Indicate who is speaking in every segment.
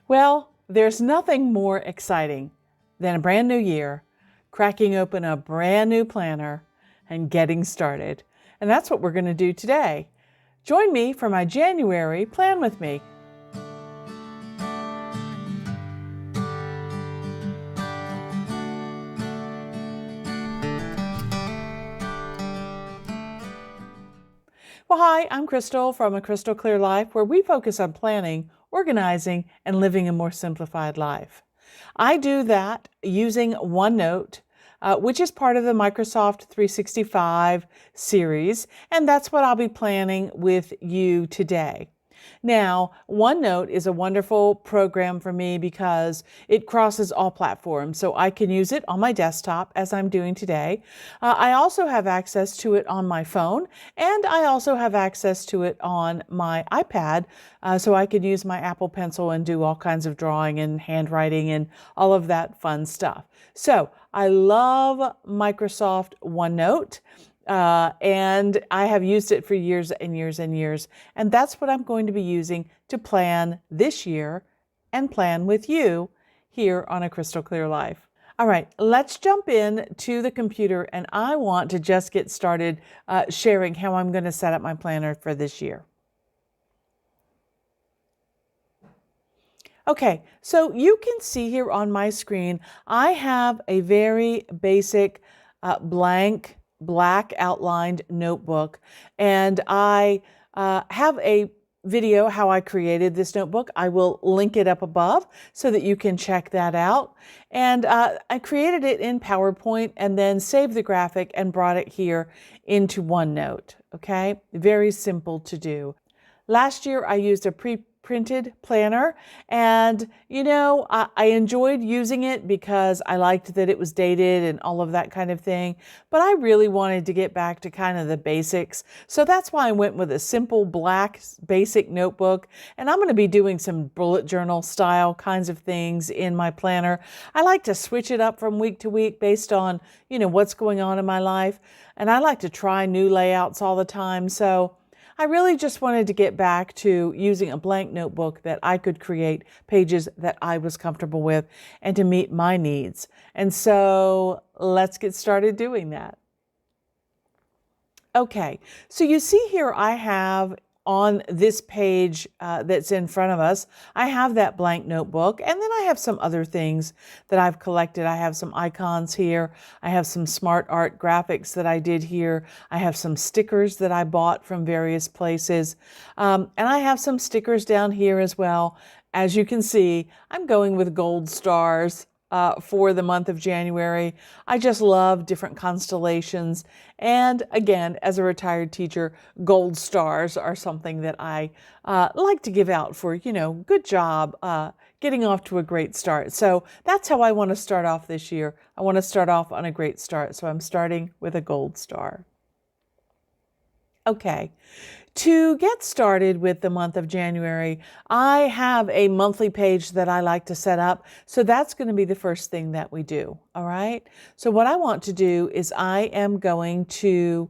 Speaker 1: Well, there's nothing more exciting than a brand new year, cracking open a brand new planner, and getting started. And that's what we're going to do today. Join me for my January Plan With Me. Well, hi, I'm Crystal from A Crystal Clear Life, where we focus on planning, organizing, and living a more simplified life. I do that using OneNote, which is part of the Microsoft 365 series, and that's what I'll be planning with you today. Now, OneNote is a wonderful program for me because it crosses all platforms, so I can use it on my desktop as I'm doing today. I also have access to it on my phone, and I also have access to it on my iPad, so I can use my Apple Pencil and do all kinds of drawing and handwriting and all of that fun stuff. So I love Microsoft OneNote. And I have used it for years and years and years. And that's what I'm going to be using to plan this year and plan with you here on A Crystal Clear Life. All right, let's jump in to the computer, and I want to just get started sharing how I'm going to set up my planner for this year. Okay, so you can see here on my screen, I have a very basic blank black outlined notebook, and I have a video how I created this notebook. I will link it up above so that you can check that out. And I created it in PowerPoint and then saved the graphic and brought it here into OneNote. Okay, very simple to do. Last year I used a pre-printed planner, and I enjoyed using it because I liked that it was dated and all of that kind of thing, but I really wanted to get back to kind of the basics, so that's why I went with a simple black basic notebook. And I'm going to be doing some bullet journal style kinds of things in my planner. I like to switch it up from week to week based on what's going on in my life, and I like to try new layouts all the time, so I really just wanted to get back to using a blank notebook that I could create pages that I was comfortable with and to meet my needs. And so let's get started doing that. Okay, so you see here I have on this page that's in front of us, I have that blank notebook, and then I have some other things that I've collected. I have some icons here. I have some smartart graphics that I did here. I have some stickers that I bought from various places. And I have some stickers down here as well. As you can see, I'm going with gold stars for the month of January. I just love different constellations. And again, as a retired teacher, gold stars are something that I like to give out for, good job getting off to a great start. So that's how I want to start off this year. I want to start off on a great start. So I'm starting with a gold star. Okay. To get started with the month of January, I have a monthly page that I like to set up. So that's going to be the first thing that we do. All right. So what I want to do is I am going to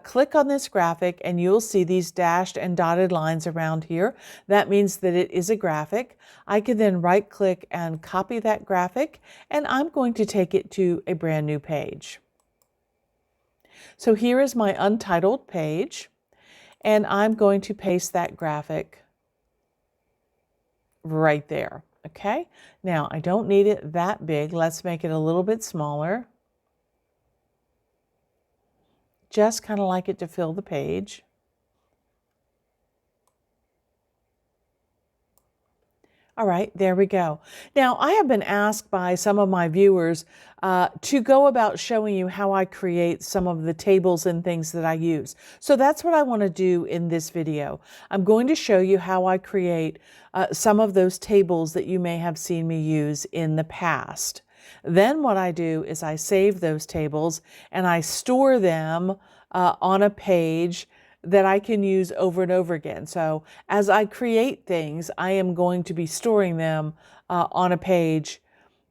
Speaker 1: click on this graphic, and you'll see these dashed and dotted lines around here. That means that it is a graphic. I can then right click and copy that graphic, and I'm going to take it to a brand new page. So here is my untitled page. And I'm going to paste that graphic right there, okay? Now, I don't need it that big. Let's make it a little bit smaller. Just kind of like it to fill the page. All right, there we go. Now, I have been asked by some of my viewers to go about showing you how I create some of the tables and things that I use. So that's what I want to do in this video. I'm going to show you how I create some of those tables that you may have seen me use in the past. Then what I do is I save those tables and I store them on a page that I can use over and over again. So as I create things, I am going to be storing them on a page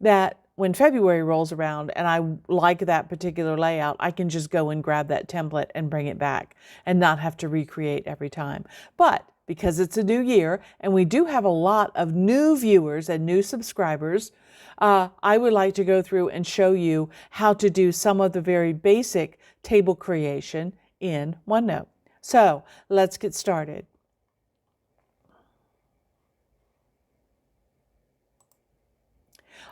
Speaker 1: that when February rolls around and I like that particular layout, I can just go and grab that template and bring it back and not have to recreate every time. But because it's a new year and we do have a lot of new viewers and new subscribers, I would like to go through and show you how to do some of the very basic table creation in OneNote. So let's get started.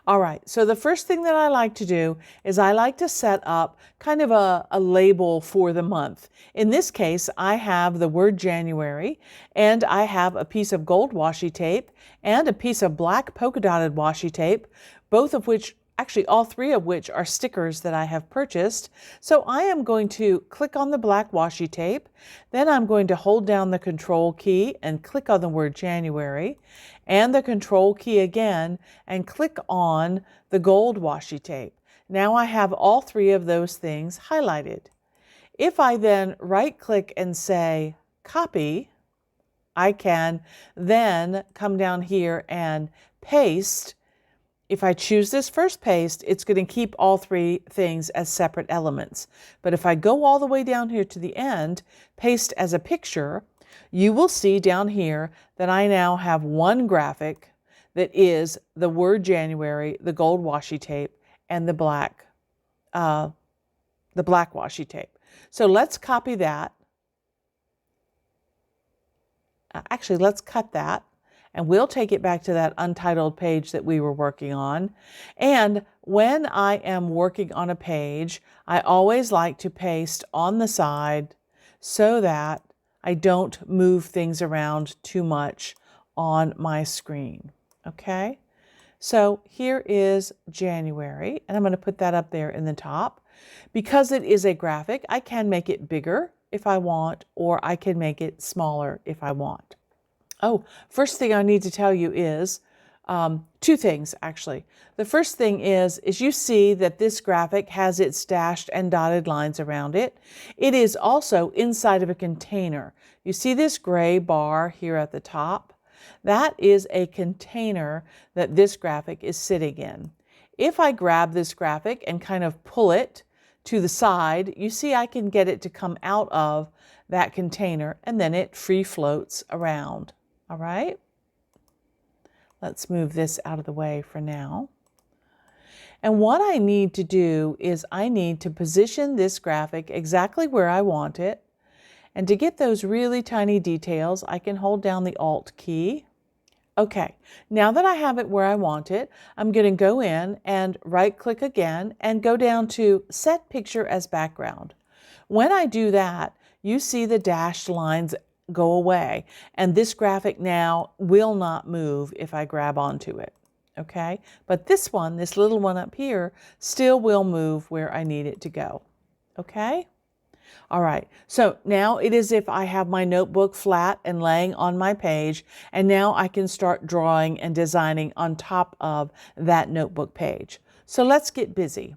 Speaker 1: All right, so the first thing that I like to do is I like to set up kind of a label for the month. In this case, I have the word January, and I have a piece of gold washi tape and a piece of black polka dotted washi tape, both of which, actually all three of which, are stickers that I have purchased. So I am going to click on the black washi tape, then I'm going to hold down the Control key and click on the word January, and the Control key again, and click on the gold washi tape. Now I have all three of those things highlighted. If I then right-click and say Copy, I can then come down here and paste. If I choose this first paste, it's going to keep all three things as separate elements. But if I go all the way down here to the end, paste as a picture, you will see down here that I now have one graphic that is the word January, the gold washi tape, and the black washi tape. So let's copy that. Actually, let's cut that, and we'll take it back to that untitled page that we were working on. And when I am working on a page, I always like to paste on the side so that I don't move things around too much on my screen. Okay, so here is January, and I'm going to put that up there in the top. Because it is a graphic, I can make it bigger if I want, or I can make it smaller if I want. Oh, first thing I need to tell you is two things, actually. The first thing is you see that this graphic has its dashed and dotted lines around it. It is also inside of a container. You see this gray bar here at the top? That is a container that this graphic is sitting in. If I grab this graphic and kind of pull it to the side, you see I can get it to come out of that container, and then it free floats around. All right? Let's move this out of the way for now. And what I need to do is I need to position this graphic exactly where I want it. And to get those really tiny details, I can hold down the Alt key. Okay, now that I have it where I want it, I'm going to go in and right-click again and go down to Set Picture as Background. When I do that, you see the dashed lines go away, and this graphic now will not move if I grab onto it. Okay, but this one, this little one up here, still will move where I need it to go. Okay, all right, so now it is if I have my notebook flat and laying on my page, and now I can start drawing and designing on top of that notebook page. So let's get busy.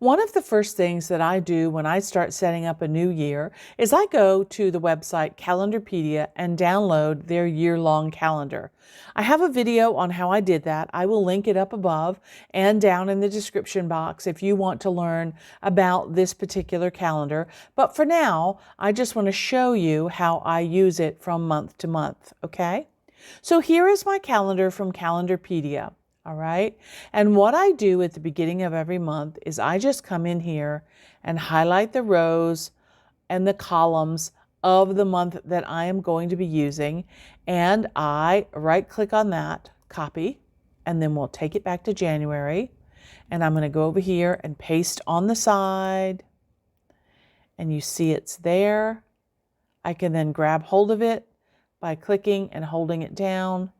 Speaker 1: One of the first things that I do when I start setting up a new year is I go to the website Calendarpedia and download their year-long calendar. I have a video on how I did that. I will link it up above and down in the description box if you want to learn about this particular calendar. But for now, I just want to show you how I use it from month to month, okay? So here is my calendar from Calendarpedia. All right. And what I do at the beginning of every month is I just come in here and highlight the rows and the columns of the month that I am going to be using. And I right-click on that, copy, and then we'll take it back to January. And I'm going to go over here and paste on the side. And you see it's there. I can then grab hold of it by clicking and holding it down,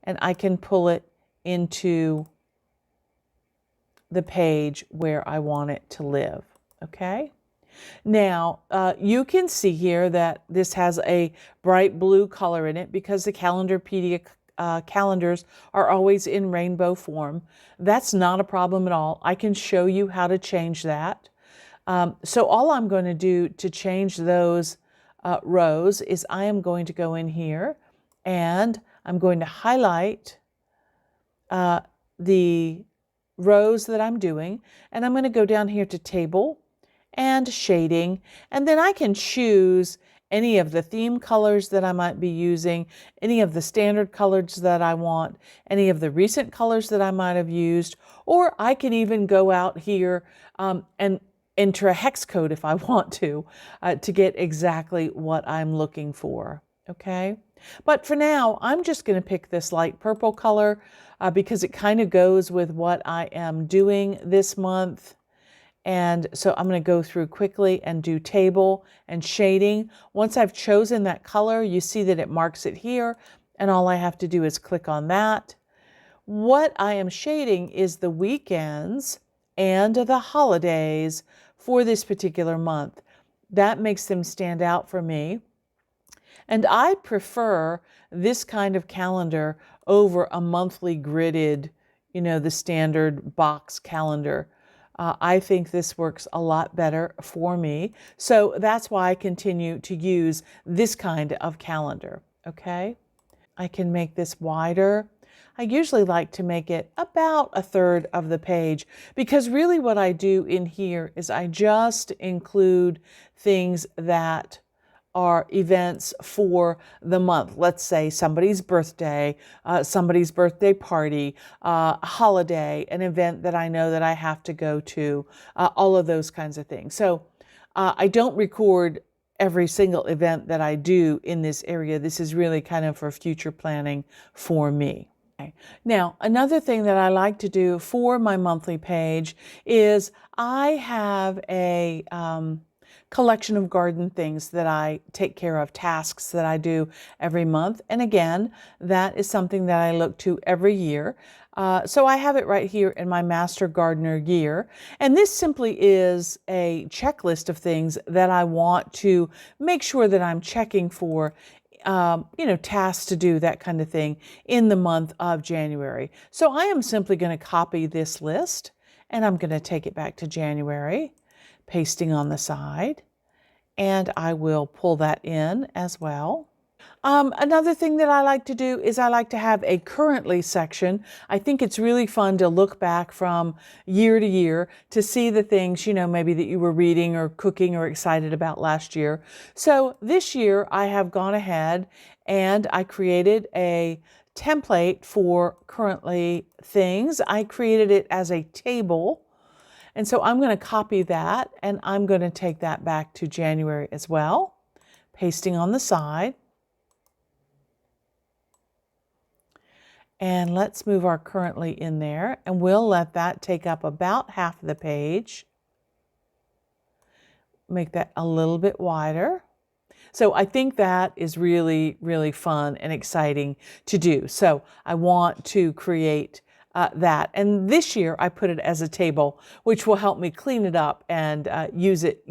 Speaker 1: and I can pull it into the page where I want it to live, okay? Now, you can see here that this has a bright blue color in it because the Calendarpedia calendars are always in rainbow form. That's not a problem at all. I can show you how to change that. So all I'm going to do to change those rows is I am going to go in here and I'm going to highlight the rows that I'm doing, and I'm going to go down here to Table and Shading, and then I can choose any of the theme colors that I might be using, any of the standard colors that I want, any of the recent colors that I might have used, or I can even go out here and enter a hex code if I want to get exactly what I'm looking for, okay? But for now, I'm just going to pick this light purple color because it kind of goes with what I am doing this month. And so I'm going to go through quickly and do table and shading. Once I've chosen that color, you see that it marks it here, and all I have to do is click on that. What I am shading is the weekends and the holidays for this particular month. That makes them stand out for me. And I prefer this kind of calendar over a monthly gridded, the standard box calendar. I think this works a lot better for me. So that's why I continue to use this kind of calendar, okay? I can make this wider. I usually like to make it about a third of the page because really what I do in here is I just include things that are events for the month. Let's say somebody's birthday party, a holiday, an event that I know that I have to go to, all of those kinds of things. So I don't record every single event that I do in this area. This is really kind of for future planning for me. Okay. Now, another thing that I like to do for my monthly page is I have a collection of garden things that I take care of, tasks that I do every month. And again, that is something that I look to every year. So I have it right here in my Master Gardener year. And this simply is a checklist of things that I want to make sure that I'm checking for, tasks to do, that kind of thing, in the month of January. So I am simply going to copy this list and I'm going to take it back to January, pasting on the side, and I will pull that in as well. Another thing that I like to do is I like to have a currently section. I think it's really fun to look back from year to year to see the things, maybe that you were reading or cooking or excited about last year. So this year I have gone ahead and I created a template for currently things. I created it as a table. And so I'm going to copy that and I'm going to take that back to January as well, pasting on the side. And let's move our currently in there and we'll let that take up about half of the page. Make that a little bit wider. So I think that is really, really fun and exciting to do. So I want to create that. And this year I put it as a table, which will help me clean it up and use it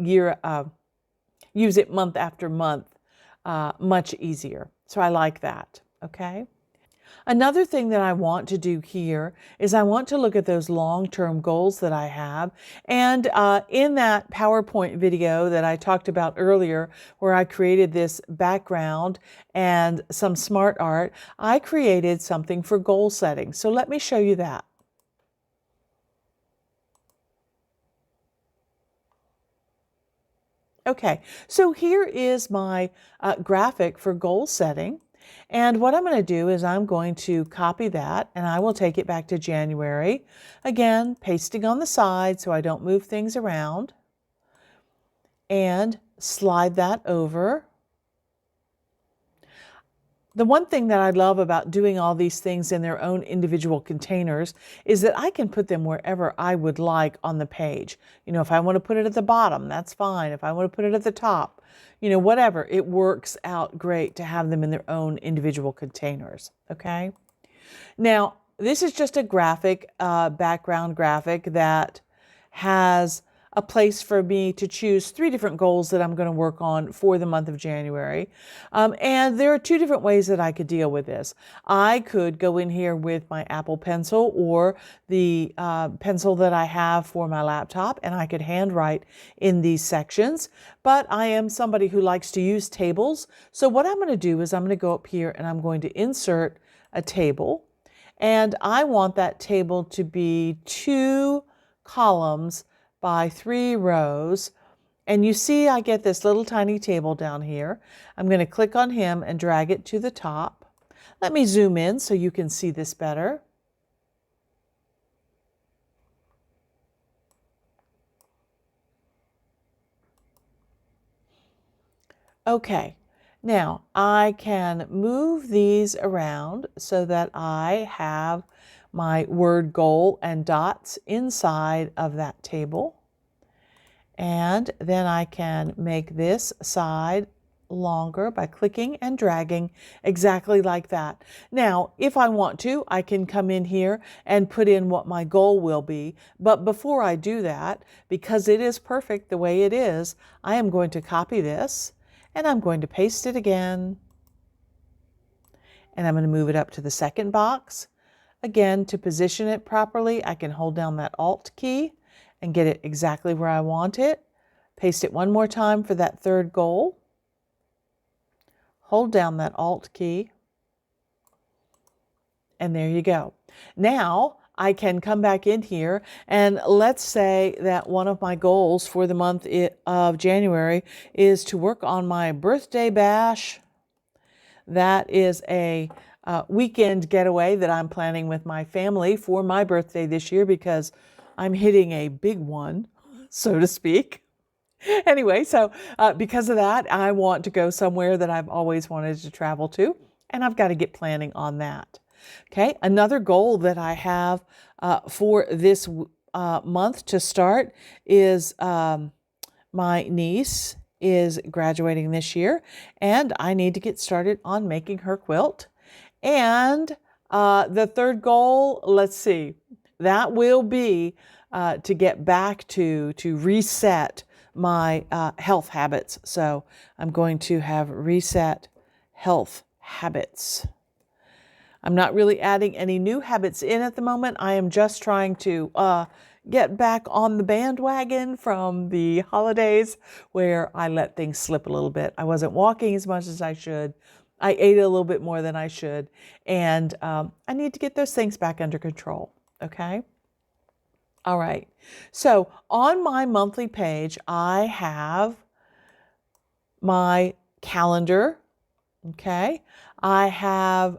Speaker 1: month after month much easier. So I like that, okay? Another thing that I want to do here is I want to look at those long-term goals that I have. And in that PowerPoint video that I talked about earlier, where I created this background and some smart art, I created something for goal setting. So let me show you that. Okay, so here is my graphic for goal setting. And what I'm going to do is I'm going to copy that and I will take it back to January. Again, pasting on the side so I don't move things around. And slide that over. The one thing that I love about doing all these things in their own individual containers is that I can put them wherever I would like on the page. If I want to put it at the bottom, that's fine. If I want to put it at the top, whatever, it works out great to have them in their own individual containers, okay? Now, this is just a graphic, background graphic that has a place for me to choose 3 different goals that I'm going to work on for the month of January. And there are 2 different ways that I could deal with this. I could go in here with my Apple Pencil or the pencil that I have for my laptop, and I could handwrite in these sections. But I am somebody who likes to use tables. So what I'm going to do is I'm going to go up here and I'm going to insert a table. And I want that table to be 2 columns by 3 rows, And you see I get this little tiny table down here. I'm going to click on him and drag it to the top. Let me zoom in so you can see this better. Okay, now I can move these around so that I have my word goal and dots inside of that table. And then I can make this side longer by clicking and dragging exactly like that. Now, if I want to, I can come in here and put in what my goal will be. But before I do that, because it is perfect the way it is, I am going to copy this and I'm going to paste it again. And I'm going to move it up to the second box. Again, to position it properly, I can hold down that Alt key and get it exactly where I want it. Paste it one more time for that third goal. Hold down that Alt key. And there you go. Now I can come back in here and let's say that one of my goals for the month of January is to work on my birthday bash. That is a weekend getaway that I'm planning with my family for my birthday this year because I'm hitting a big one, so to speak. Anyway, so because of that, I want to go somewhere that I've always wanted to travel to, and I've got to get planning on that. Okay, another goal that I have for this month to start is my niece is graduating this year, and I need to get started on making her quilt. And the third goal, let's see, that will be to get back to reset my health habits. So I'm going to have reset health habits. I'm not really adding any new habits in at the moment. I am just trying to get back on the bandwagon from the holidays where I let things slip a little bit. I wasn't walking as much as I should. I ate a little bit more than I should. And I need to get those things back under control. Okay? All right. So on my monthly page, I have my calendar. Okay. I have,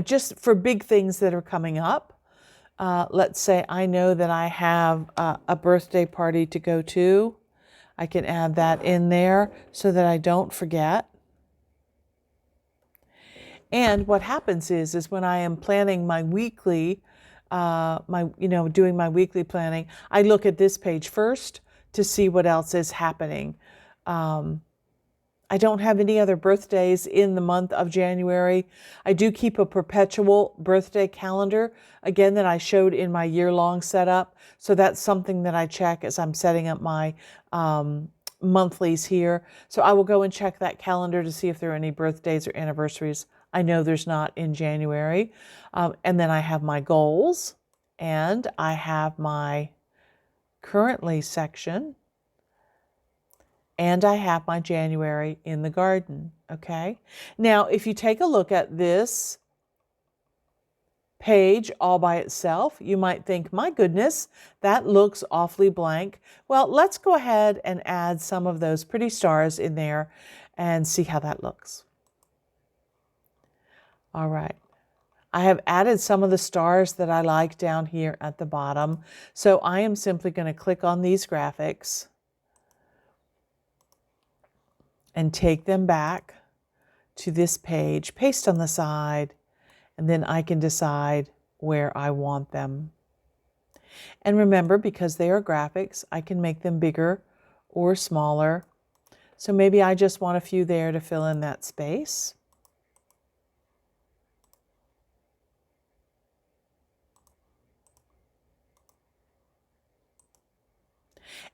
Speaker 1: just for big things that are coming up. Let's say I know that I have a birthday party to go to. I can add that in there so that I don't forget. And what happens is when I am planning my weekly, doing my weekly planning, I look at this page first to see what else is happening. I don't have any other birthdays in the month of January. I do keep a perpetual birthday calendar, again, that I showed in my year-long setup. So that's something that I check as I'm setting up my monthlies here. So I will go and check that calendar to see if there are any birthdays or anniversaries. I know there's not in January. And then I have my goals, and I have my currently section, and I have my January in the garden, okay? Now, if you take a look at this page all by itself, you might think, my goodness, that looks awfully blank. Well, let's go ahead and add some of those pretty stars in there and see how that looks. All right. I have added some of the stars that I like down here at the bottom. So I am simply going to click on these graphics and take them back to this page, paste on the side, and then I can decide where I want them. And remember, because they are graphics, I can make them bigger or smaller. So maybe I just want a few there to fill in that space.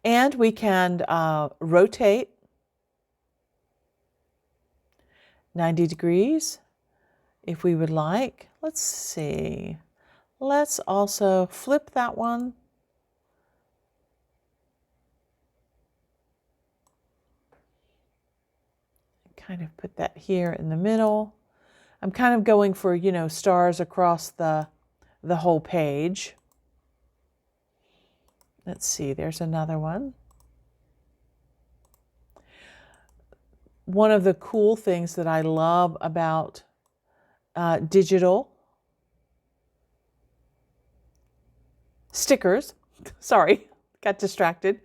Speaker 1: And we can rotate 90 degrees if we would like. Let's see. Let's also flip that one. Kind of put that here in the middle. I'm kind of going for, stars across the whole page. Let's see, there's another one. one of the cool things that I love about digital stickers, sorry, got distracted.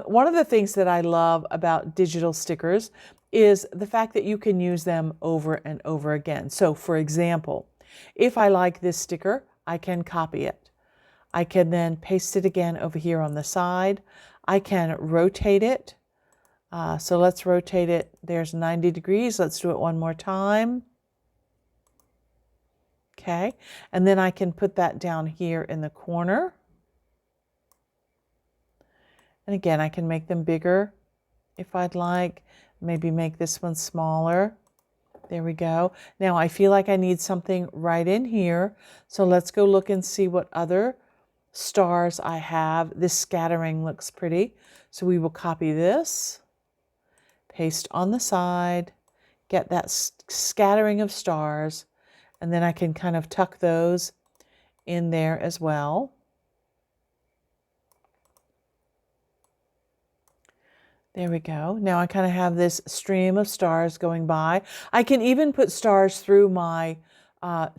Speaker 1: One of the things that I love about digital stickers is the fact that you can use them over and over again. So for example, if I like this sticker, I can copy it. I can then paste it again over here on the side. I can rotate it. So let's rotate it. There's 90 degrees. Let's do it one more time. Okay, and then I can put that down here in the corner. And again, I can make them bigger if I'd like. Maybe make this one smaller. There we go. Now I feel like I need something right in here. So let's go look and see what other stars I have. This scattering looks pretty. So we will copy this, paste on the side, get that scattering of stars, and then I can kind of tuck those in there as well. There we go. Now I kind of have this stream of stars going by. I can even put stars through my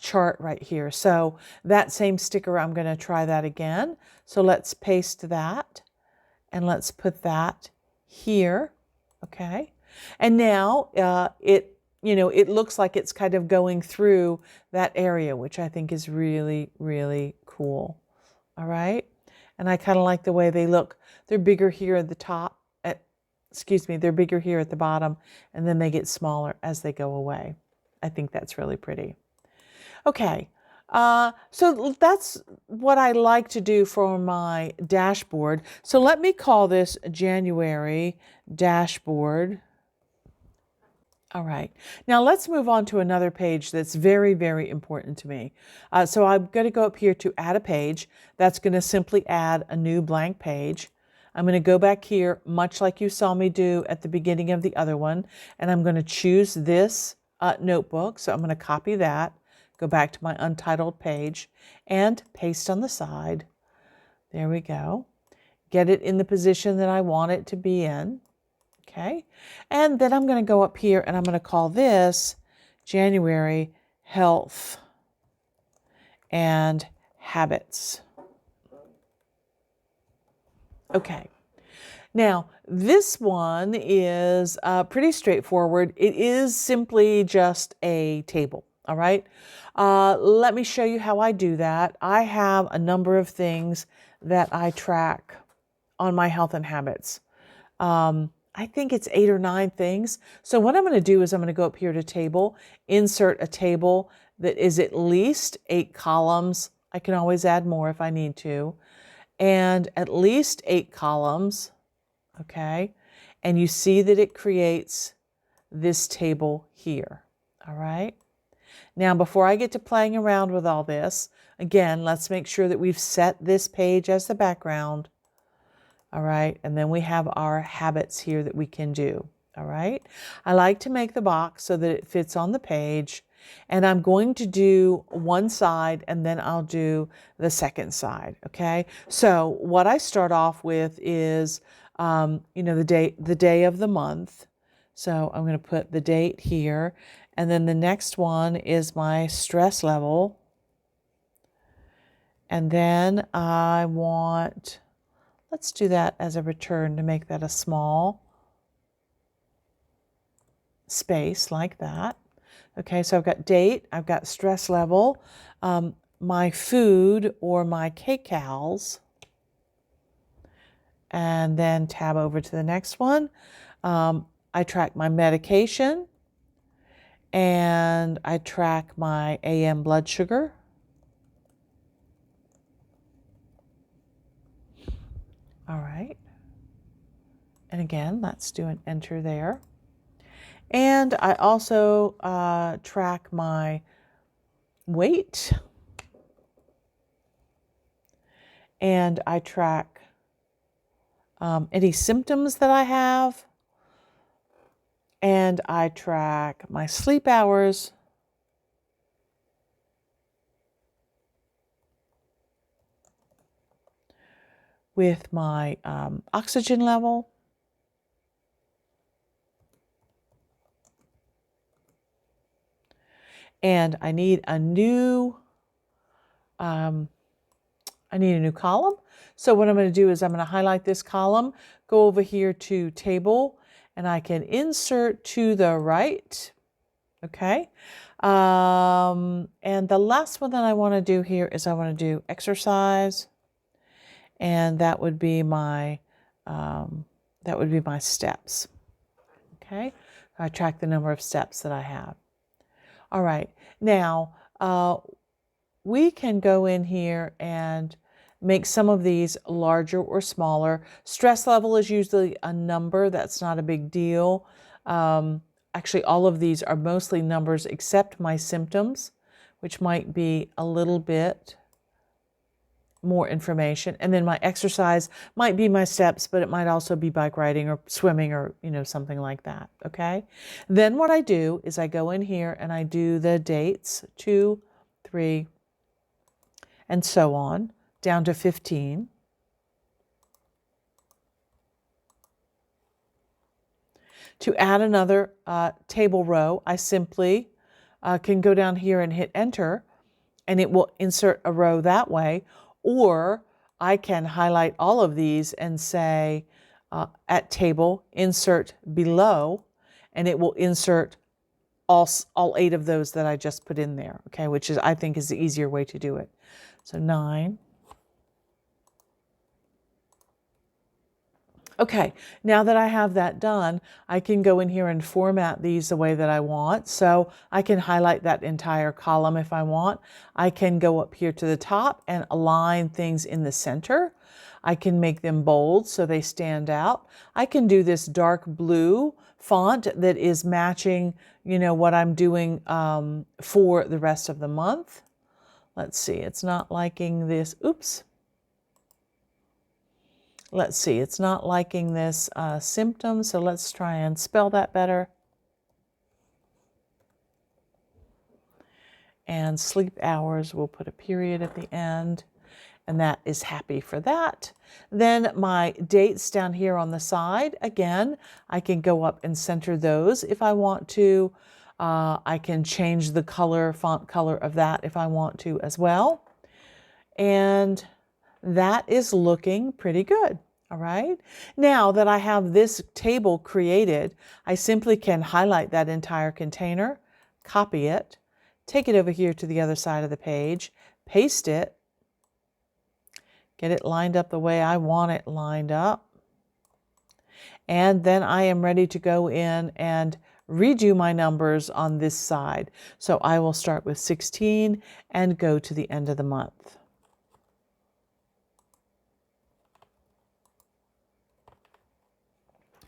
Speaker 1: chart right here. So that same sticker, I'm going to try that again. So let's paste that and let's put that here. Okay. And now it looks like it's kind of going through that area, which I think is really, really cool. All right. And I kind of like the way they look. They're bigger here at the top. They're bigger here at the bottom, and then they get smaller as they go away. I think that's really pretty. Okay, so that's what I like to do for my dashboard. So let me call this January dashboard. All right, now let's move on to another page that's very, very important to me. So I'm going to go up here to add a page. That's going to simply add a new blank page. I'm going to go back here, much like you saw me do at the beginning of the other one, and I'm going to choose this notebook. So I'm going to copy that, go back to my untitled page, and paste on the side. There we go. Get it in the position that I want it to be in. Okay. And then I'm going to go up here and I'm going to call this January Health and Habits. Okay, now this one is pretty straightforward. It is simply just a table, all right? Let me show you how I do that. I have a number of things that I track on my health and habits. I think it's 8 or 9 things. So what I'm going to do is I'm going to go up here to table, insert a table that is at least 8 columns. I can always add more if I need to. And at least 8 columns, okay? And you see that it creates this table here, all right? Now, before I get to playing around with all this, again, let's make sure that we've set this page as the background, all right? And then we have our habits here that we can do, all right? I like to make the box so that it fits on the page. And I'm going to do one side and then I'll do the second side, okay? So what I start off with is, the day of the month. So I'm going to put the date here. And then the next one is my stress level. And then let's do that as a return to make that a small space like that. Okay, so I've got date, I've got stress level, my food or my kcals, and then tab over to the next one. I track my medication, and I track my AM blood sugar. All right. And again, let's do an enter there. And I also track my weight, and I track any symptoms that I have, and I track my sleep hours, with my oxygen level, And I need a new column. So what I'm going to do is I'm going to highlight this column, go over here to table, and I can insert to the right. Okay. And the last one that I want to do here is I want to do exercise, and that would be my steps. Okay. I track the number of steps that I have. All right. Now, we can go in here and make some of these larger or smaller. Stress level is usually a number. That's not a big deal. Actually, all of these are mostly numbers except my symptoms, which might be a little bit more information. And then my exercise might be my steps, but it might also be bike riding or swimming or, something like that. Okay. Then what I do is I go in here and I do the dates, 2, 3, and so on, down to 15. To add another table row, I simply can go down here and hit enter, and it will insert a row that way. Or I can highlight all of these and say at table, insert below, and it will insert all 8 of those that I just put in there, okay, which is, I think, is the easier way to do it. So 9. Okay, now that I have that done, I can go in here and format these the way that I want. So I can highlight that entire column if I want. I can go up here to the top and align things in the center. I can make them bold so they stand out. I can do this dark blue font that is matching, what I'm doing for the rest of the month. Let's see, it's not liking this. Oops. Let's see, it's not liking this symptom, so let's try and spell that better. And sleep hours, we'll put a period at the end, and that is happy for that. Then my dates down here on the side, again, I can go up and center those if I want to. I can change the color, font color of that if I want to as well. And that is looking pretty good. All right. Now that I have this table created, I simply can highlight that entire container, copy it, take it over here to the other side of the page, paste it, get it lined up the way I want it lined up. And then I am ready to go in and redo my numbers on this side. So I will start with 16 and go to the end of the month.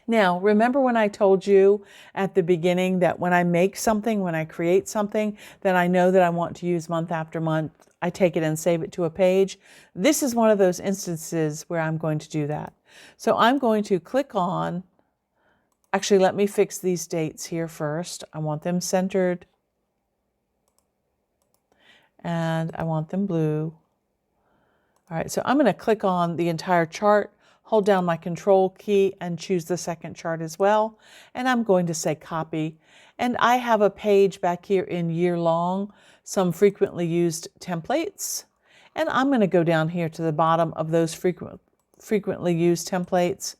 Speaker 1: Now, remember when I told you at the beginning that when I make something, when I create something that I know that I want to use month after month, I take it and save it to a page? This is one of those instances where I'm going to do that. So I'm going to click on, actually, let me fix these dates here first. I want them centered, and I want them blue. All right, so I'm going to click on the entire chart, hold down my control key and choose the second chart as well. And I'm going to say copy. And I have a page back here in year long, some frequently used templates. And I'm going to go down here to the bottom of those frequently used templates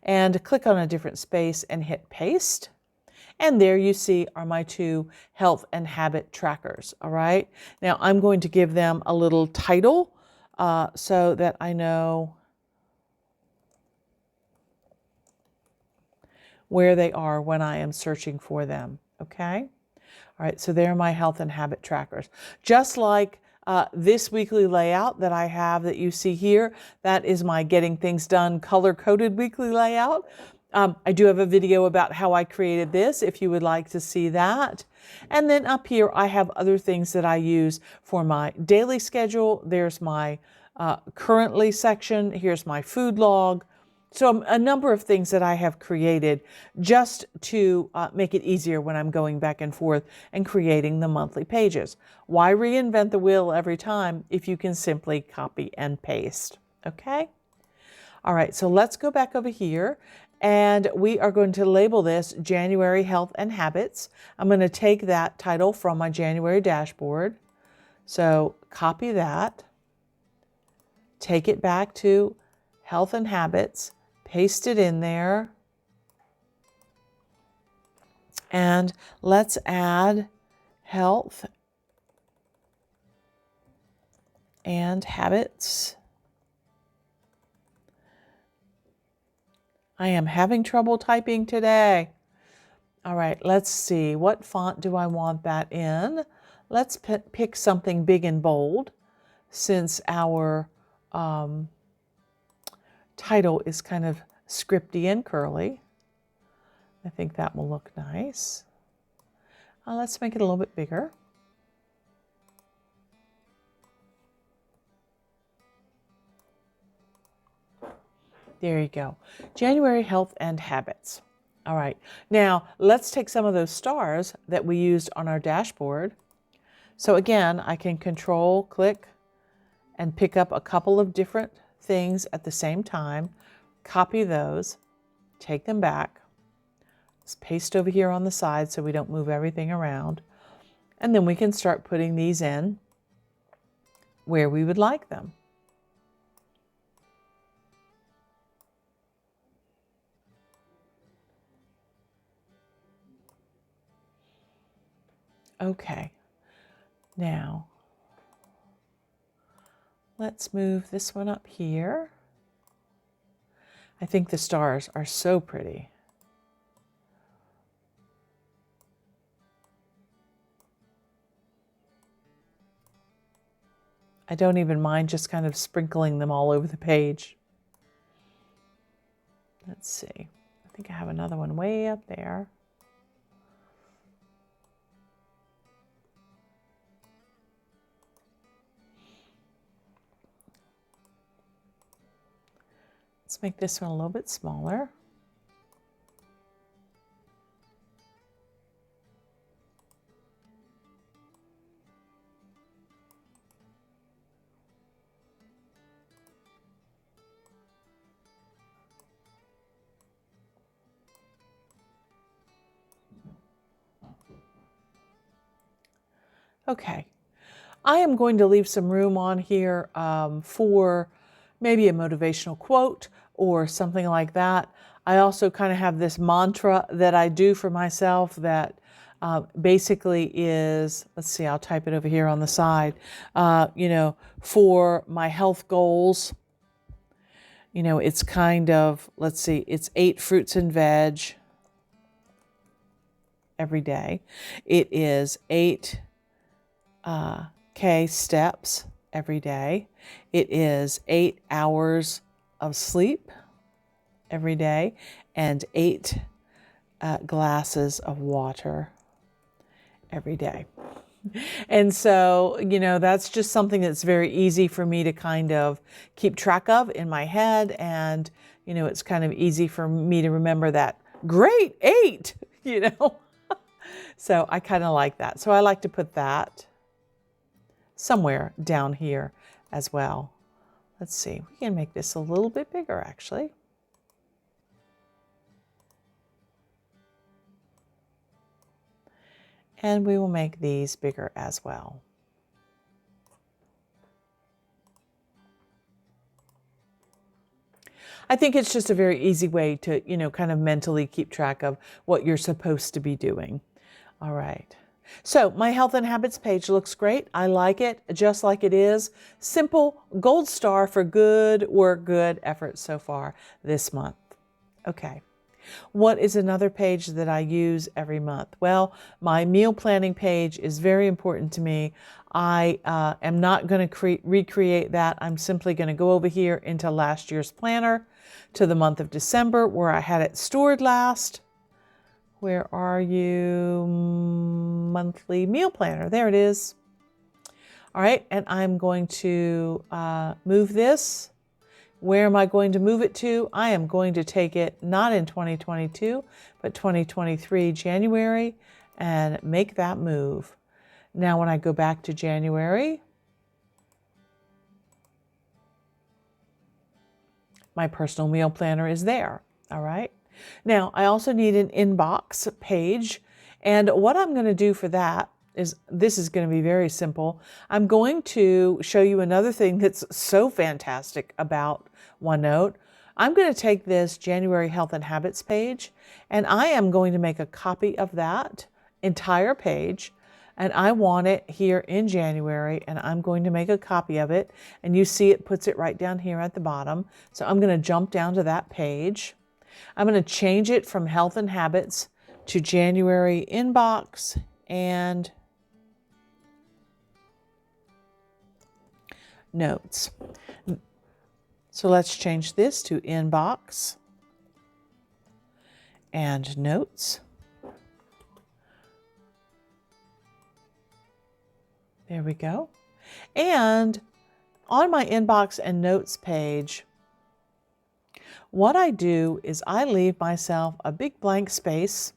Speaker 1: and click on a different space and hit paste. And there you see are my 2 health and habit trackers. All right. Now I'm going to give them a little title so that I know where they are when I am searching for them. Okay. All right. So they're my health and habit trackers. Just like this weekly layout that I have that you see here, that is my Getting Things Done color-coded weekly layout. I do have a video about how I created this if you would like to see that. And then up here, I have other things that I use for my daily schedule. There's my currently section. Here's my food log. So a number of things that I have created just to make it easier when I'm going back and forth and creating the monthly pages. Why reinvent the wheel every time if you can simply copy and paste? Okay. All right, so let's go back over here and we are going to label this January Health and Habits. I'm going to take that title from my January dashboard. So copy that, take it back to Health and Habits, paste it in there, and let's add Health and Habits. I am having trouble typing today. All right, let's see. What font do I want that in? Let's pick something big and bold since our title is kind of scripty and curly. I think that will look nice. Let's make it a little bit bigger. There you go. January Health and Habits. All right. Now, let's take some of those stars that we used on our dashboard. So again, I can control click and pick up a couple of different things at the same time, copy those, take them back, just paste over here on the side so we don't move everything around, and then we can start putting these in where we would like them. Okay, now let's move this one up here. I think the stars are so pretty. I don't even mind just kind of sprinkling them all over the page. Let's see. I think I have another one way up there. Let's make this one a little bit smaller. Okay, I am going to leave some room on here for maybe a motivational quote or something like that. I also kind of have this mantra that I do for myself that basically is, let's see, I'll type it over here on the side, for my health goals. It's kind of, let's see, it's 8 fruits and veg every day. It is 8 steps every day. It is 8 hours of sleep every day and 8 glasses of water every day. And so, that's just something that's very easy for me to kind of keep track of in my head. And, it's kind of easy for me to remember that great 8, So I kind of like that. So I like to put that somewhere down here as well. Let's see, we can make this a little bit bigger actually. And we will make these bigger as well. I think it's just a very easy way to, kind of mentally keep track of what you're supposed to be doing. All right. So my health and habits page looks great. I like it just like it is. Simple, gold star for good work, good effort so far this month. Okay. What is another page that I use every month? Well, my meal planning page is very important to me. I am not going to recreate that. I'm simply going to go over here into last year's planner to the month of December where I had it stored last. Where are you? Monthly meal planner. There it is. All right, and I'm going to move this. Where am I going to move it to? I am going to take it not in 2022, but 2023 January and make that move. Now when I go back to January, my personal meal planner is there. All right. Now, I also need an inbox page. And what I'm going to do for that is, this is going to be very simple. I'm going to show you another thing that's so fantastic about OneNote. I'm going to take this January Health and Habits page, and I am going to make a copy of that entire page. And I want it here in January, and I'm going to make a copy of it. And you see it puts it right down here at the bottom. So I'm going to jump down to that page. I'm going to change it from Health and Habits to January Inbox and Notes. So let's change this to Inbox and Notes. There we go. And on my Inbox and Notes page, what I do is I leave myself a big blank space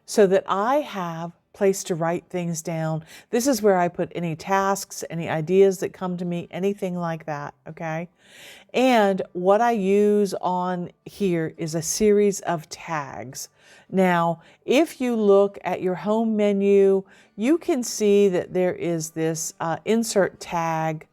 Speaker 1: so that I have place to write things down. This is where I put any tasks, any ideas that come to me, anything like that, okay? And what I use on here is a series of tags. Now, if you look at your home menu, you can see that there is this insert tag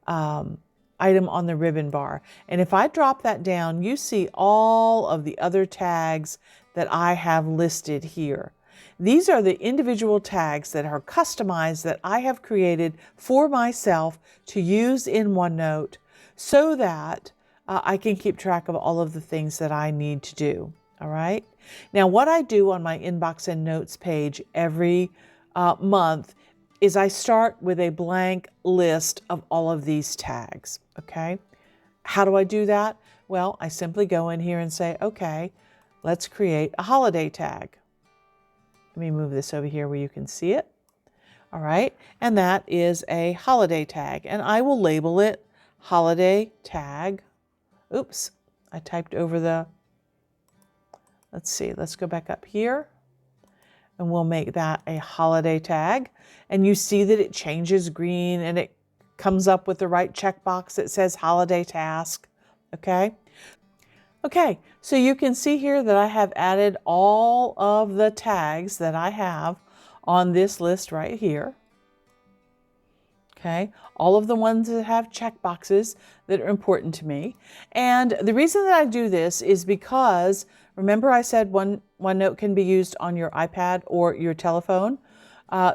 Speaker 1: item on the ribbon bar. And if I drop that down, you see all of the other tags that I have listed here. These are the individual tags that are customized that I have created for myself to use in OneNote so that I can keep track of all of the things that I need to do. All right. Now, what I do on my Inbox and Notes page every month is I start with a blank list of all of these tags. Okay. How do I do that? Well, I simply go in here and say, okay, let's create a holiday tag. Let me move this over here where you can see it. All right. And that is a holiday tag. And I will label it holiday tag. Oops, I typed over the, let's see, let's go back up here. And we'll make that a holiday tag. And you see that it changes green and it comes up with the right checkbox that says holiday task. Okay. Okay, so you can see here that I have added all of the tags that I have on this list right here. Okay, all of the ones that have checkboxes that are important to me. And the reason that I do this is because, remember I said OneNote can be used on your iPad or your telephone.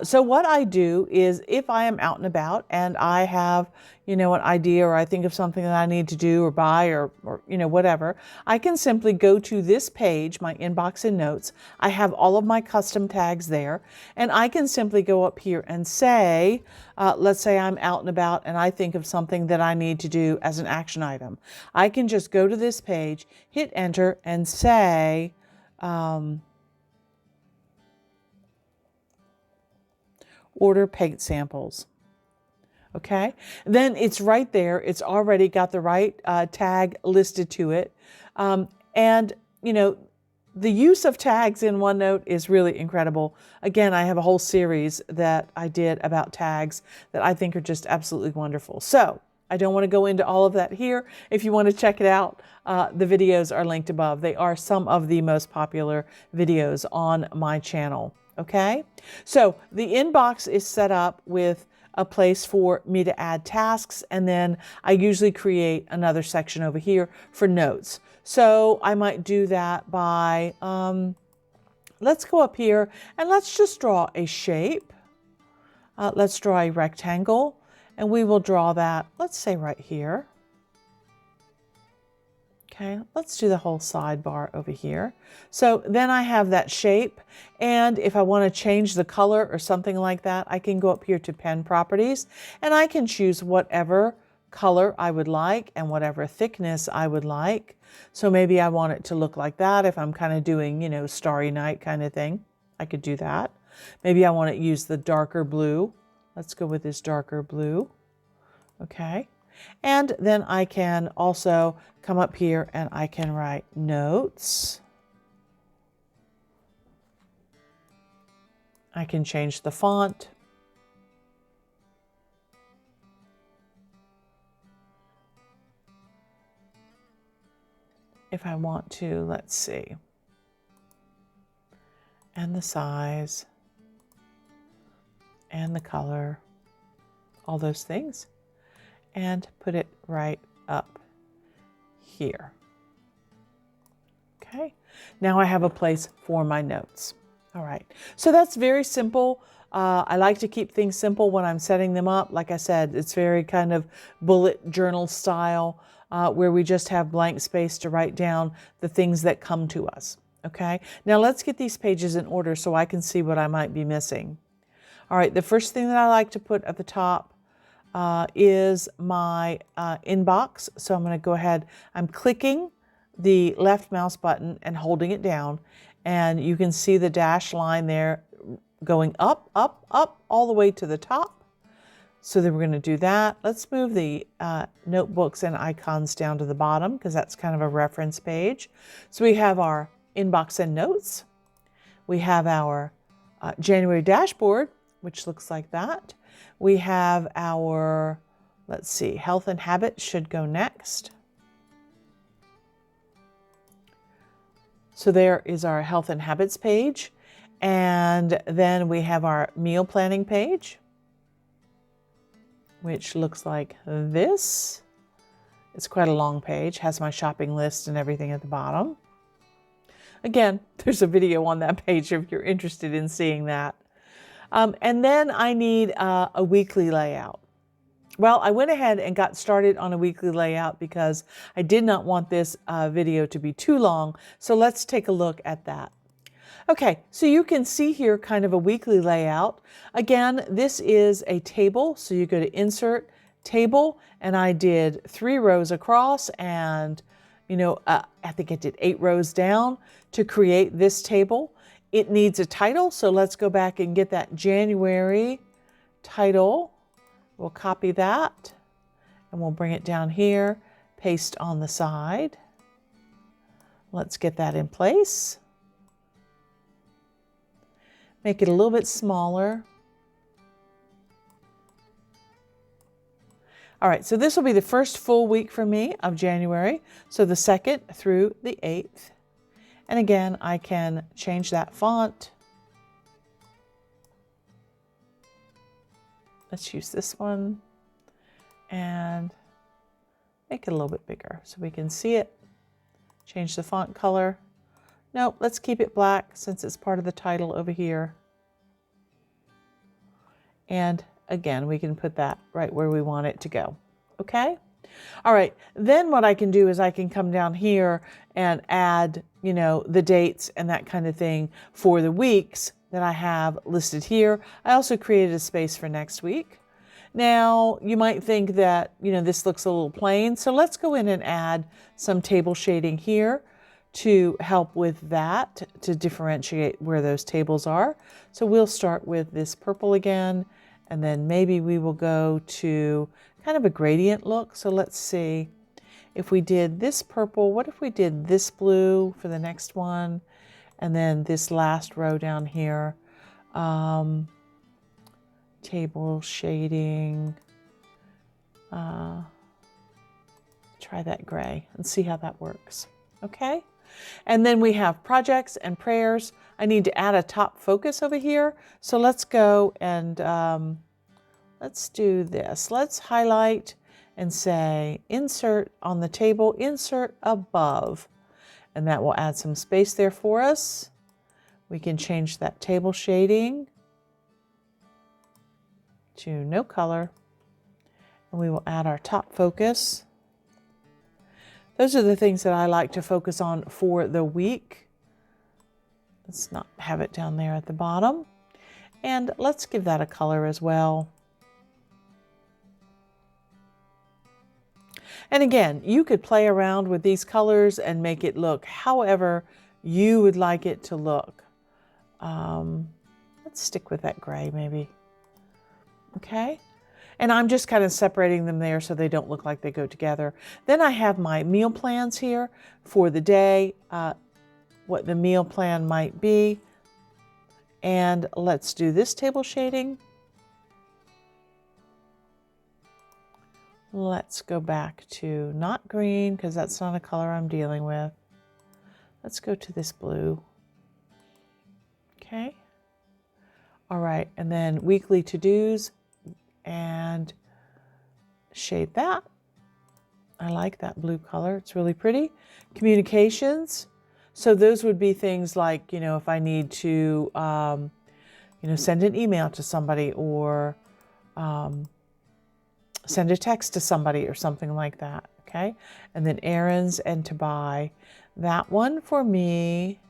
Speaker 1: So what I do is if I am out and about and I have, an idea or I think of something that I need to do or buy or whatever, I can simply go to this page, my Inbox and Notes. I have all of my custom tags there, and I can simply go up here and say, let's say I'm out and about and I think of something that I need to do as an action item. I can just go to this page, hit enter, and say, order paint samples. Okay, then it's right there. It's already got the right tag listed to it. And, the use of tags in OneNote is really incredible. Again, I have a whole series that I did about tags that I think are just absolutely wonderful. So I don't want to go into all of that here. If you want to check it out, the videos are linked above. They are some of the most popular videos on my channel. Okay, so the inbox is set up with a place for me to add tasks, and then I usually create another section over here for notes. So I might do that by, let's go up here and let's just draw a shape. Let's draw a rectangle, and we will draw that, let's say right here. Okay, let's do the whole sidebar over here. So then I have that shape, and if I want to change the color or something like that, I can go up here to pen properties, and I can choose whatever color I would like and whatever thickness I would like. So maybe I want it to look like that if I'm kind of doing, starry night kind of thing. I could do that. Maybe I want to use the darker blue. Let's go with this darker blue. Okay. And then I can also come up here and I can write notes. I can change the font. if I want to, let's see, and the size and the color, all those things, and put it right up here. Okay, now I have a place for my notes. All right, so that's very simple. I like to keep things simple when I'm setting them up. Like I said, it's very kind of bullet journal style, where we just have blank space to write down the things that come to us. Okay, now let's get these pages in order so I can see what I might be missing. All right, the first thing that I like to put at the top is my inbox. So I'm going to go ahead, I'm clicking the left mouse button and holding it down, and you can see the dash line there going up, up, up, all the way to the top. So then we're going to do that. Let's move the notebooks and icons down to the bottom because that's kind of a reference page. So we have our inbox and notes. We have our January dashboard, which looks like that. We have our, let's see, health and habits should go next. So there is our health and habits page. And then we have our meal planning page, which looks like this. It's quite a long page, has my shopping list and everything at the bottom. Again, there's a video on that page if you're interested in seeing that. And then I need a weekly layout. Well, I went ahead and got started on a weekly layout because I did not want this video to be too long. So let's take a look at that. Okay, so you can see here kind of a weekly layout. Again, this is a table. So you go to Insert, Table, and I did 3 rows across and, you know, I think I did 8 rows down to create this table. It needs a title, so let's go back and get that January title. We'll copy that and we'll bring it down here, paste on the side. Let's get that in place. Make it a little bit smaller. All right, so this will be the first full week for me of January. So the 2nd through the 8th. And again, I can change that font. Let's use this one and make it a little bit bigger so we can see it. Change the font color. Nope, let's keep it black since it's part of the title over here. And again, we can put that right where we want it to go. Okay? All right, then what I can do is I can come down here and add, you know, the dates and that kind of thing for the weeks that I have listed here. I also created a space for next week. Now, you might think that, you know, this looks a little plain, so let's go in and add some table shading here to help with that, to differentiate where those tables are. So we'll start with this purple again, and then maybe we will go to kind of a gradient look. So let's see, if we did this purple, what if we did this blue for the next one, and then this last row down here, table shading, try that gray and see how that works. Okay. And then we have projects and prayers. I need to add a top focus over here. So let's go and let's do this. Let's highlight and say insert on the table, insert above. And that will add some space there for us. We can change that table shading to no color. And we will add our top focus. Those are the things that I like to focus on for the week. Let's not have it down there at the bottom. And let's give that a color as well. And again, you could play around with these colors and make it look however you would like it to look. Let's stick with that gray maybe. Okay. And I'm just kind of separating them there so they don't look like they go together. Then I have my meal plans here for the day, what the meal plan might be. And let's do this table shading. Let's go back to not green because that's not a color I'm dealing with. Let's go to this blue. Okay. All right, and then weekly to-dos and shade that. I like that blue color. It's really pretty. Communications. So those would be things like, if I need to, send an email to somebody or send a text to somebody or something like that. Okay. And then errands and to buy. That one for me,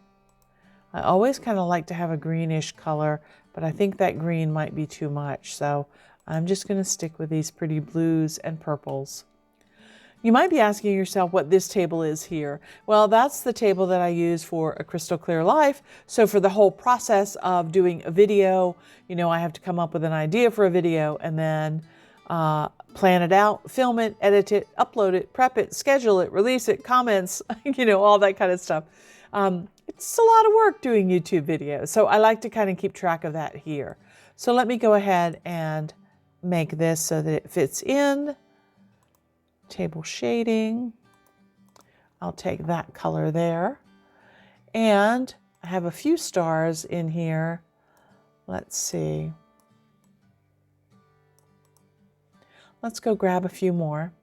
Speaker 1: I always kind of like to have a greenish color, but I think that green might be too much. So I'm just going to stick with these pretty blues and purples. You might be asking yourself what this table is here. Well, that's the table that I use for A Crystal Clear Life. So for the whole process of doing a video, I have to come up with an idea for a video and then plan it out, film it, edit it, upload it, prep it, schedule it, release it, comments, all that kind of stuff. It's a lot of work doing YouTube videos. So I like to kind of keep track of that here. So let me go ahead and make this so that it fits in. Table shading. I'll take that color there. And I have a few stars in here. Let's see. Let's go grab a few more.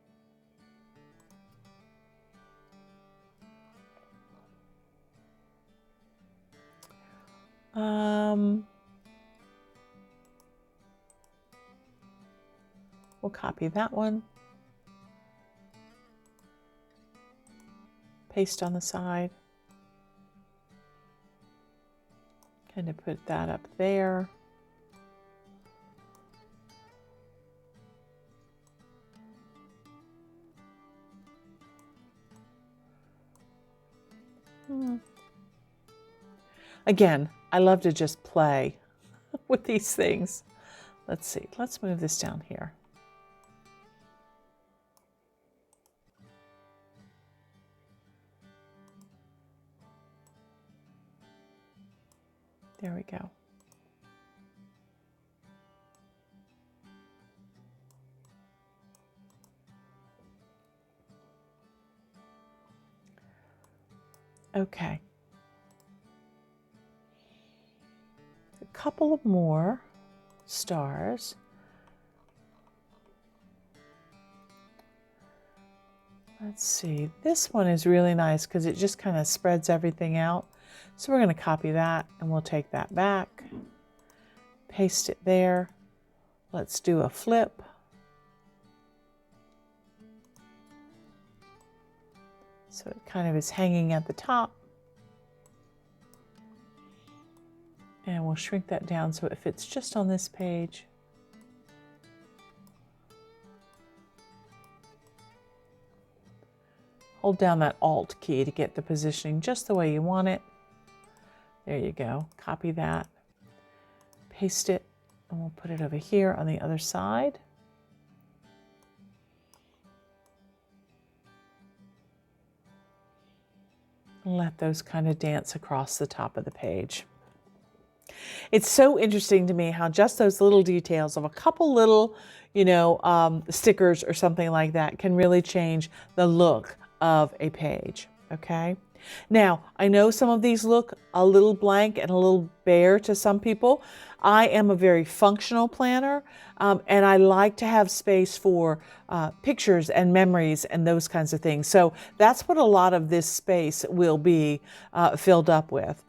Speaker 1: We'll copy that one. Paste on the side. Kind of put that up there. Again, I love to just play with these things. Let's see, let's move this down here. There we go. Okay. A couple of more stars. Let's see. This one is really nice because it just kind of spreads everything out. So we're going to copy that and we'll take that back, paste it there. Let's do a flip. So it kind of is hanging at the top. And we'll shrink that down so it fits just on this page. Hold down that Alt key to get the positioning just the way you want it. There you go. Copy that, paste it, and we'll put it over here on the other side. And let those kind of dance across the top of the page. It's so interesting to me how just those little details of a couple little, stickers or something like that can really change the look of a page, okay? Now, I know some of these look a little blank and a little bare to some people. I am a very functional planner, and I like to have space for pictures and memories and those kinds of things. So that's what a lot of this space will be filled up with.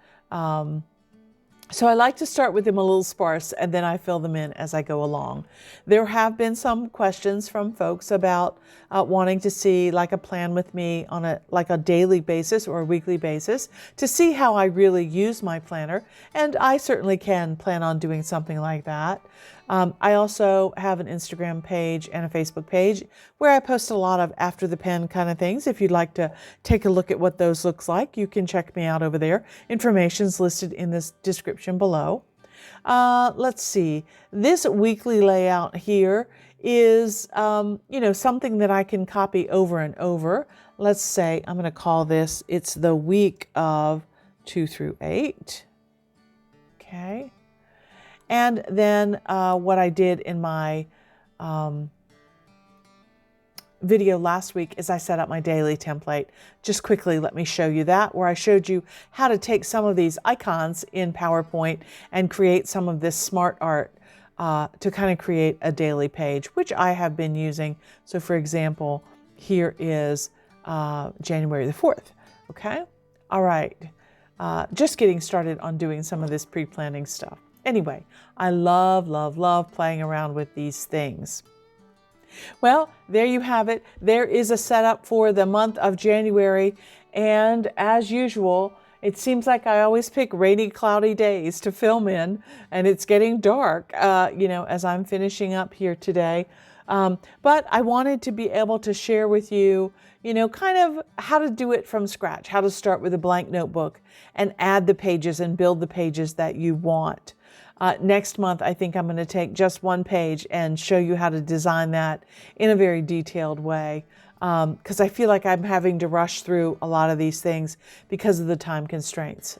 Speaker 1: So I like to start with them a little sparse and then I fill them in as I go along. There have been some questions from folks about wanting to see like a plan with me on a daily basis or a weekly basis to see how I really use my planner. And I certainly can plan on doing something like that. I also have an Instagram page and a Facebook page where I post a lot of after the pen kind of things. If you'd like to take a look at what those looks like, you can check me out over there. Information's listed in this description below. Let's see. This weekly layout here is, something that I can copy over and over. Let's say I'm going to call this, it's the week of 2 through 8. Okay. And then what I did in my video last week is I set up my daily template. Just quickly, let me show you that, where I showed you how to take some of these icons in PowerPoint and create some of this smart art to kind of create a daily page, which I have been using. So for example, here is January the 4th. Okay. All right. Just getting started on doing some of this pre-planning stuff. Anyway, I love, love, love playing around with these things. Well, there you have it. There is a setup for the month of January. And as usual, it seems like I always pick rainy, cloudy days to film in, and it's getting dark, as I'm finishing up here today. But I wanted to be able to share with you, kind of how to do it from scratch, how to start with a blank notebook and add the pages and build the pages that you want. Next month, I think I'm going to take just one page and show you how to design that in a very detailed way, because I feel like I'm having to rush through a lot of these things because of the time constraints.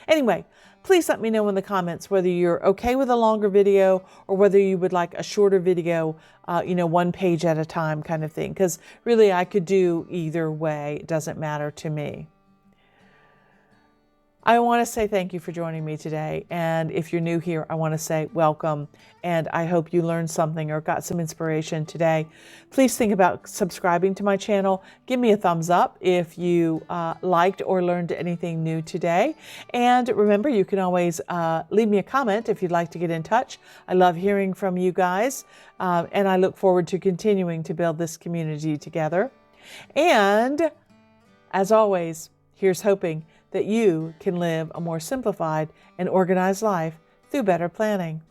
Speaker 1: Anyway, please let me know in the comments whether you're okay with a longer video or whether you would like a shorter video, one page at a time kind of thing, because really I could do either way. It doesn't matter to me. I want to say thank you for joining me today. And if you're new here, I want to say welcome. And I hope you learned something or got some inspiration today. Please think about subscribing to my channel. Give me a thumbs up if you liked or learned anything new today. And remember, you can always leave me a comment if you'd like to get in touch. I love hearing from you guys. And I look forward to continuing to build this community together. And as always, here's hoping that you can live a more simplified and organized life through better planning.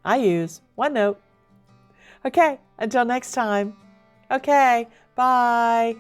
Speaker 1: I use OneNote. Okay, until next time. Okay, bye.